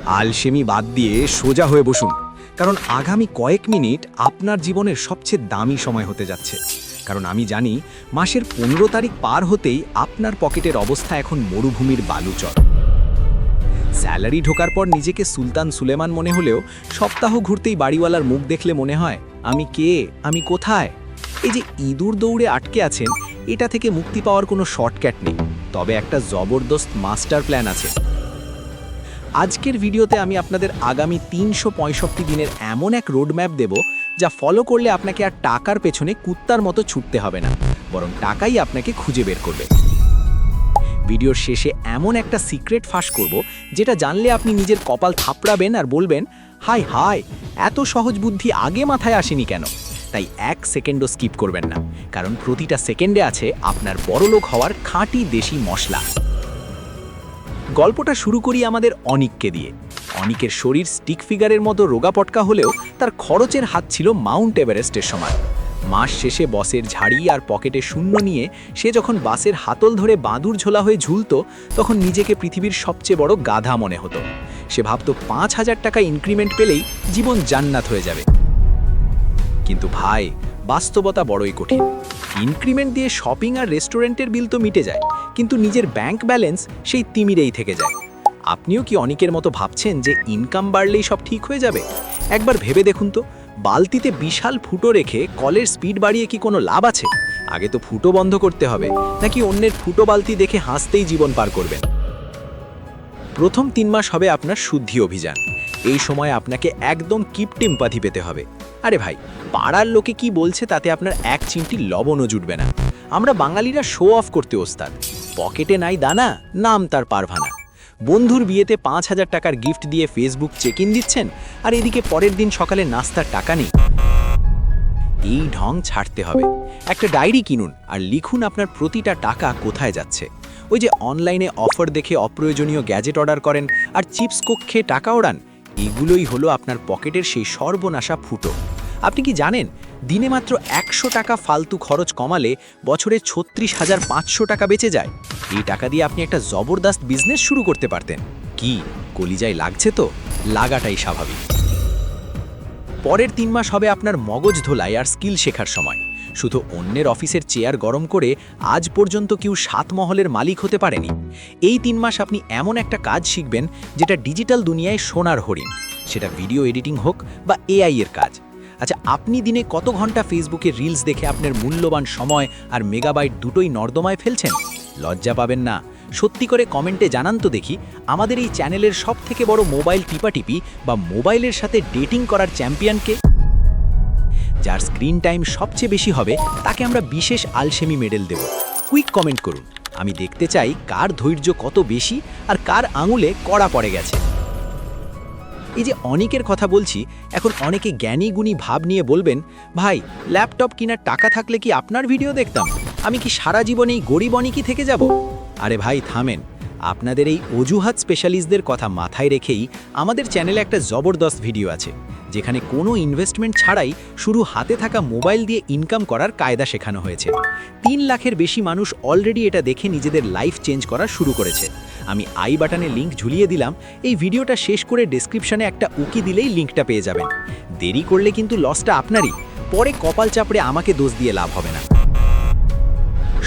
আলসেমি বাদ দিয়ে সোজা হয়ে বসুন, কারণ আগামী কয়েক মিনিট আপনার জীবনের সবচেয়ে দামি সময় হতে যাচ্ছে। কারণ আমি জানি মাসের 15 তারিখ পার হতেই আপনার পকেটের অবস্থা এখন মরুভূমির বালুচর। স্যালারি ঢোকার পর নিজেকে সুলতান সুলেমান মনে হলেও সপ্তাহ ঘুরতেই বাড়িওয়ালার মুখ দেখলে মনে হয় আমি কে, আমি কোথায়। এই যে ইঁদুর দৌড়ে আটকে আছেন, এটা থেকে মুক্তি পাওয়ার কোনো শর্টকাট নেই, তবে একটা জবরদস্ত মাস্টার প্ল্যান আছে। আজকের ভিডিওতে আমি আপনাদের আগামী 365 দিনের এমন এক রোডম্যাপ দেব যা ফলো করলে আপনাকে আর টাকার পেছনে কুত্তার মতো ছুটতে হবে না, বরং টাকাই আপনাকে খুঁজে বের করবে। ভিডিওর শেষে এমন একটা সিক্রেট ফাঁস করব যেটা জানলে আপনি নিজের কপাল থাপড়াবেন আর বলবেন হাই হাই, এত সহজ বুদ্ধি আগে মাথায় আসেনি কেন। তাই 1 সেকেন্ডও স্কিপ করবেন না, কারণ প্রতিটা সেকেন্ডে আছে আপনার বড়লোক হওয়ার খাঁটি দেশি মশলা। গল্পটা শুরু করি আমাদের অনিককে দিয়ে। অনিকের শরীর স্টিক ফিগারের মতো রোগাপটকা হলেও তার খরচের হাত ছিল মাউন্ট এভারেস্টের সমান। মাস শেষে বসের ঝাড়ি আর পকেটে শূন্য নিয়ে সে যখন বাসের হাতল ধরে বাঁদুর ঝোলা হয়ে ঝুলত, তখন নিজেকে পৃথিবীর সবচেয়ে বড় গাধা মনে হতো। সে ভাবত 5000 টাকা ইনক্রিমেন্ট পেলেই জীবন জান্নাত হয়ে যাবে। কিন্তু ভাই, বাস্তবতা বড়ই কঠিন। ইনক্রিমেন্ট দিয়ে শপিং আর রেস্টুরেন্টের বিল তো মিটে যায়, কিন্তু নিজের ব্যাংক ব্যালেন্স সেই তিমিরেই থেকে যায়। আপনিও কি অনেকের মতো ভাবছেন যে ইনকাম বাড়লেই সব ঠিক হয়ে যাবে? একবার ভেবে দেখুন তো, বালতিতে বিশাল ফুটো রেখে কলের স্পিড বাড়িয়ে কি কোনো লাভ আছে? আগে তো ফুটো বন্ধ করতে হবে, নাকি অন্যের ফুটো বালতি দেখে হাসতেই জীবন পার করবেন? প্রথম 3 মাস হবে আপনার শুদ্ধি অভিযান। এই সময় আপনাকে একদম কিপটিম্পাথি পেতে হবে। আরে ভাই, পাড়ার লোকে কি বলছে তাতে আপনার এক চিমটি লবণও জুটবে না। আমরা বাঙালিরা শো অফ করতে ওস্তাদ। পকেটে নাই দানা, নাম তার পারভানা। বন্ধুর বিয়েতে 5000 টাকার গিফট দিয়ে ফেসবুক চেক ইন দিচ্ছেন, আর এদিকে পরের দিন সকালে নাস্তার টাকা নেই। এই ঢং ছাড়তে হবে। একটা ডায়েরি কিনুন আর লিখুন আপনার প্রতিটা টাকা কোথায় যাচ্ছে। ওই যে অনলাইনে অফার দেখে অপ্রয়োজনীয় গ্যাজেট অর্ডার করেন আর চিপস কোক খেয়ে টাকা ওড়ান, এগুলোই হলো আপনার পকেটের সেই সর্বনাশা ফুটো। আপনি কি জানেন, দিনে মাত্র 100 টাকা ফালতু খরচ কমালে বছরে 36,500 টাকা বেঁচে যায়। এই টাকা দিয়ে আপনি একটা জবরদস্ত বিজনেস শুরু করতে পারতেন। কি কলিজায় লাগছে? তো লাগাটাই স্বাভাবিক। পরের 3 মাস হবে আপনার মগজ ধোলাই আর স্কিল শেখার সময়। শুধু অন্যের অফিসের চেয়ার গরম করে আজ পর্যন্ত কেউ 7 মহলের মালিক হতে পারেনি। এই 3 মাস আপনি এমন একটা কাজ শিখবেন যেটা ডিজিটাল দুনিয়ায় সোনার হরিণ। সেটা ভিডিও এডিটিং হোক বা এআই এর কাজ। আচ্ছা, আপনি দিনে কত ঘন্টা ফেসবুকে রিলস দেখে আপনার মূল্যবান সময় আর মেগাবাইট দুটোই নর্দমায় ফেলছেন? লজ্জা পাবেন না। সত্যি করে কমেন্টে জানান তো দেখি, আমাদের এই চ্যানেলের সবথেকে বড় মোবাইল টিপাটিপি বা মোবাইলের সাথে ডেটিং করার চ্যাম্পিয়নকে? যার স্ক্রিন টাইম সবচেয়ে বেশি হবে তাকে আমরা বিশেষ আলসেমি মেডেল দেব। কুইক কমেন্ট করুন। আমি দেখতে চাই কার ধৈর্য কত বেশি আর কার আঙুলে কড়া পড়ে গেছে। এই যে অনেকের কথা বলছি, এখন অনেকে জ্ঞানী গুণী ভাব নিয়ে বলবেন, ভাই ল্যাপটপ কেনার টাকা থাকলে কি আপনার ভিডিও দেখতাম? আমি কি সারা জীবনেই গরিব অনেকই থেকে যাব? আরে ভাই থামেন। আপনাদের এই অজুহাত স্পেশালিস্টদের কথা মাথায় রেখেই আমাদের চ্যানেলে একটা জবরদস্ত ভিডিও আছে, যেখানে কোনো ইনভেস্টমেন্ট ছাড়াই শুরু হাতে থাকা মোবাইল দিয়ে ইনকাম করার কায়দা শেখানো হয়েছে। 3 লাখের বেশি মানুষ অলরেডি এটা দেখে নিজেদের লাইফ চেঞ্জ করা শুরু করেছে। আমি আই বাটনে লিঙ্ক ঝুলিয়ে দিলাম। এই ভিডিওটা শেষ করে ডেসক্রিপশনে একটা উকি দিলেই লিঙ্কটা পেয়ে যাবেন। দেরি করলে কিন্তু লসটা আপনারই। পরে কপাল চাপড়ে আমাকে দোষ দিয়ে লাভ হবে না।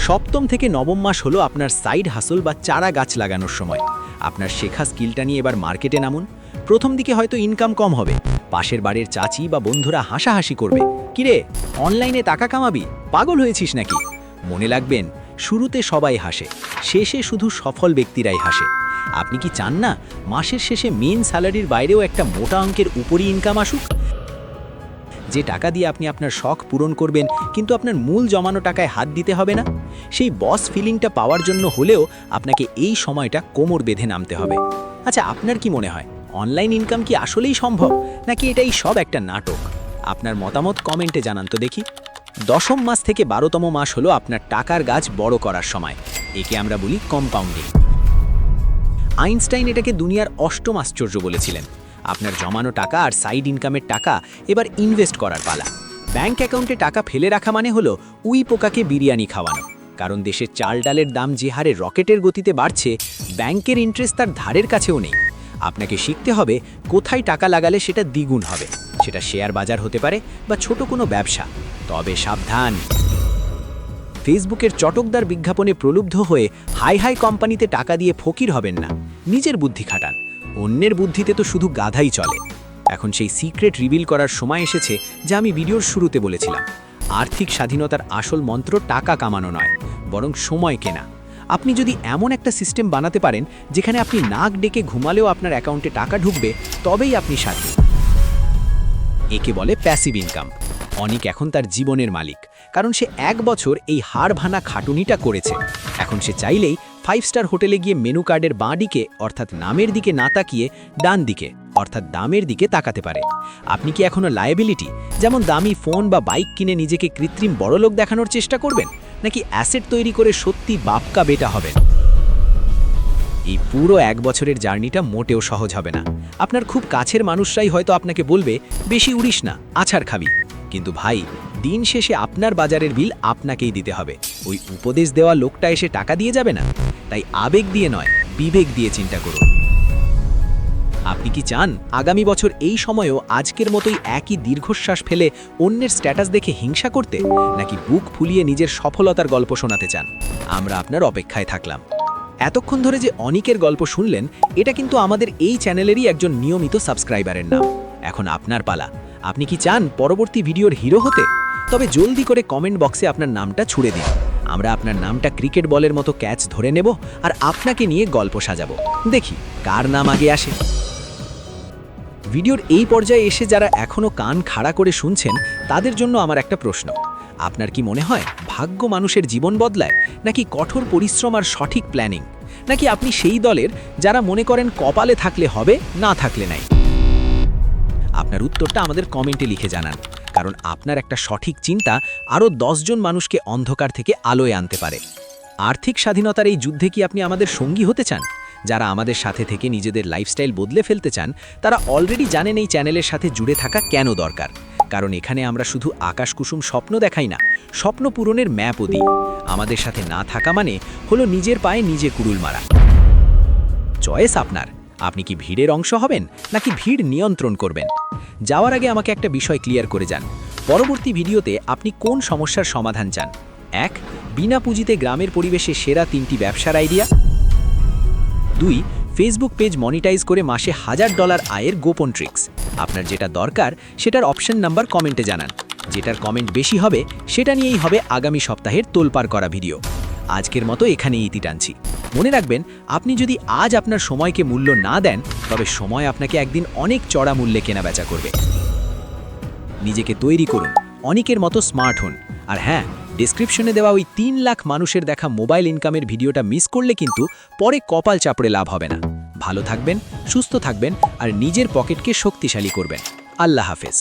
সপ্তম থেকে নবম মাস হলো আপনার সাইড হাসল বা চারা গাছ লাগানোর সময়। আপনার শেখা স্কিলটা নিয়ে এবার মার্কেটে নামুন। প্রথম দিকে হয়তো ইনকাম কম হবে। পাশের বাড়ির চাচি বা বন্ধুরা হাসাহাসি করবে, কিরে অনলাইনে টাকা কামাবি, পাগল হয়েছিস নাকি? মনে রাখবেন, শুরুতে সবাই হাসে, শেষে শুধু সফল ব্যক্তিরাই হাসে। আপনি কি চান না মাসের শেষে মেন স্যালারির বাইরেও একটা মোটা অঙ্কের উপরই ইনকাম আসুক? যে টাকা দিয়ে আপনি আপনার শখ পূরণ করবেন, কিন্তু আপনার মূল জমানো টাকায় হাত দিতে হবে না। সেই বস ফিলিংটা পাওয়ার জন্য হলেও আপনাকে এই সময়টা কোমর বেঁধে নামতে হবে। আচ্ছা, আপনার কি মনে হয় অনলাইন ইনকাম কি আসলেই সম্ভব, নাকি এটাই সব একটা নাটক? আপনার মতামত কমেন্টে জানান তো দেখি। 10ম মাস থেকে 12তম মাস হলো আপনার টাকার গাছ বড় করার সময়। একে আমরা বলি কম্পাউন্ডিং। আইনস্টাইন এটাকে দুনিয়ার 8ম আশ্চর্য বলেছিলেন। আপনার জমানো টাকা আর সাইড ইনকামের টাকা এবার ইনভেস্ট করার পালা। ব্যাংক অ্যাকাউন্টে টাকা ফেলে রাখা মানে হলো উই পোকাকে বিরিয়ানি খাওয়ানো। কারণ দেশের চাল ডালের দাম যে হারে রকেটের গতিতে বাড়ছে, ব্যাংকের ইন্টারেস্ট তার ধারের কাছেও নেই। আপনাকে শিখতে হবে কোথায় টাকা লাগালে সেটা দ্বিগুণ হবে। সেটা শেয়ার বাজার হতে পারে বা ছোট কোনো ব্যবসা। তবে সাবধান, ফেসবুকের চটকদার বিজ্ঞাপনে প্রলুব্ধ হয়ে হাই হাই কোম্পানিতে টাকা দিয়ে ফকির হবেন না। নিজের বুদ্ধি খাটান, অন্যের বুদ্ধিতে তো শুধু গাধাই চলে। এখন সেই সিক্রেট রিভিল করার সময় এসেছে যা আমি ভিডিওর শুরুতে বলেছিলাম। আর্থিক স্বাধীনতার আসল মন্ত্র টাকা কামানো নয়, বরং সময় কেনা। আপনি যদি এমন একটা সিস্টেম বানাতে পারেন যেখানে আপনি নাক ডেকে ঘুমালেও আপনার অ্যাকাউন্টে টাকা ঢুকবে, তবেই আপনি স্বাধীন। একে বলে প্যাসিভ ইনকাম। অনিক এখন তার জীবনের মালিক, কারণ সে 1 বছর এই হাড় ভাঙা খাটুনিটা করেছে। এখন সে চাইলেই 5 স্টার হোটেলে গিয়ে মেনু কার্ডের বাঁ দিকে অর্থাৎ নামের দিকে না তাকিয়ে ডান দিকে অর্থাৎ দামের দিকে তাকাতে পারে। আপনি কি এখনো লায়াবিলিটি, যেমন দামি ফোন বা বাইক কিনে নিজেকে কৃত্রিম বড়লোক দেখানোর চেষ্টা করবেন, নাকি অ্যাসেট তৈরি করে সত্যি বাপকা বেটা হবেন? এই পুরো 1 বছরের জার্নিটা মোটেও সহজ হবে না। আপনার খুব কাছের মানুষরাই হয়তো আপনাকে বলবে, বেশি উড়িস না, আছাড় খাবি। কিন্তু ভাই, দিন শেষে আপনার বাজারের বিল আপনাকেই দিতে হবে। ওই উপদেশ দেওয়া লোকটা এসে টাকা দিয়ে যাবে না। তাই আবেগ দিয়ে নয়, বিবেক দিয়ে চিন্তা করুন। আপনি কি চান আগামী বছর এই সময়েও আজকের মতোই একই দীর্ঘশ্বাস ফেলে অন্যের স্ট্যাটাস দেখে হিংসা করতে, নাকি বুক ফুলিয়ে নিজের সফলতার গল্প শোনাতে চান? আমরা আপনার অপেক্ষায় থাকলাম। এতক্ষণ ধরে যে অনিকের গল্প শুনলেন, এটা কিন্তু আমাদের এই চ্যানেলেরই একজন নিয়মিত সাবস্ক্রাইবারের নাম। এখন আপনার পালা। আপনি কি চান পরবর্তী ভিডিওর হিরো হতে? তবে জলদি করে কমেন্ট বক্সে আপনার নামটা ছুড়ে দিন। আমরা আপনার নামটা ক্রিকেট বলের মতো ক্যাচ ধরে নেব আর আপনাকে নিয়ে গল্প সাজাবো। দেখি কার নাম আগে আসে। ভিডিওর এই পর্যায়ে এসে যারা এখনও কান খাড়া করে শুনছেন, তাদের জন্য আমার একটা প্রশ্ন। আপনার কি মনে হয় ভাগ্য মানুষের জীবন বদলায়, নাকি কঠোর পরিশ্রম আর সঠিক প্ল্যানিং? নাকি আপনি সেই দলের যারা মনে করেন কপালে থাকলে হবে, না থাকলে নাই? আপনার উত্তরটা আমাদের কমেন্টে লিখে জানান, কারণ আপনার একটা সঠিক চিন্তা আরও 10 জন মানুষকে অন্ধকার থেকে আলোয় আনতে পারে। আর্থিক স্বাধীনতার এই যুদ্ধে কি আপনি আমাদের সঙ্গী হতে চান? যারা আমাদের সাথে থেকে নিজেদের লাইফস্টাইল বদলে ফেলতে চান, তারা অলরেডি জানেন এই চ্যানেলের সাথে জুড়ে থাকা কেন দরকার। কারণ এখানে আমরা শুধু আকাশকুসুম স্বপ্ন দেখাই না, স্বপ্ন পূরণের ম্যাপও দিই। আমাদের সাথে না থাকা মানে হলো নিজের পায়ে নিজে কুড়ুল মারা। চয়েস আপনার। আপনি কি ভিড়ের অংশ হবেন, নাকি ভিড় নিয়ন্ত্রণ করবেন? যাওয়ার আগে আমাকে একটা বিষয় ক্লিয়ার করে যান। পরবর্তী ভিডিওতে আপনি কোন সমস্যার সমাধান চান? 1. বিনা পুঁজিতে গ্রামের পরিবেশে সেরা 3টি ব্যবসার আইডিয়া। 2. ফেসবুক পেজ মনিটাইজ করে মাসে $1000 আয়ের গোপন ট্রিক্স। আপনার যেটা দরকার সেটার অপশন নাম্বার কমেন্টে জানান। যেটার কমেন্ট বেশি হবে সেটা নিয়েই হবে আগামী সপ্তাহের তোলপাড় করা ভিডিও। আজকের মতো এখানেই ইতি টানছি। মনে রাখবেন, আপনি যদি আজ আপনার সময়কে মূল্য না দেন, তবে সময় আপনাকে একদিন অনেক চড়া মূল্যে কেনাবেচা করবে। নিজেকে তৈরি করুন, অনেকের মতো স্মার্ট হন। আর হ্যাঁ, ডেসক্রিপশনে দেওয়া ওই 3 লাখ মানুষের দেখা মোবাইল ইনকামের ভিডিওটা মিস করলে কিন্তু পরে কপাল চাপড়ে লাভ হবে না। ভালো থাকবেন, সুস্থ থাকবেন আর নিজের পকেটকে শক্তিশালী করবেন। আল্লাহ হাফেজ।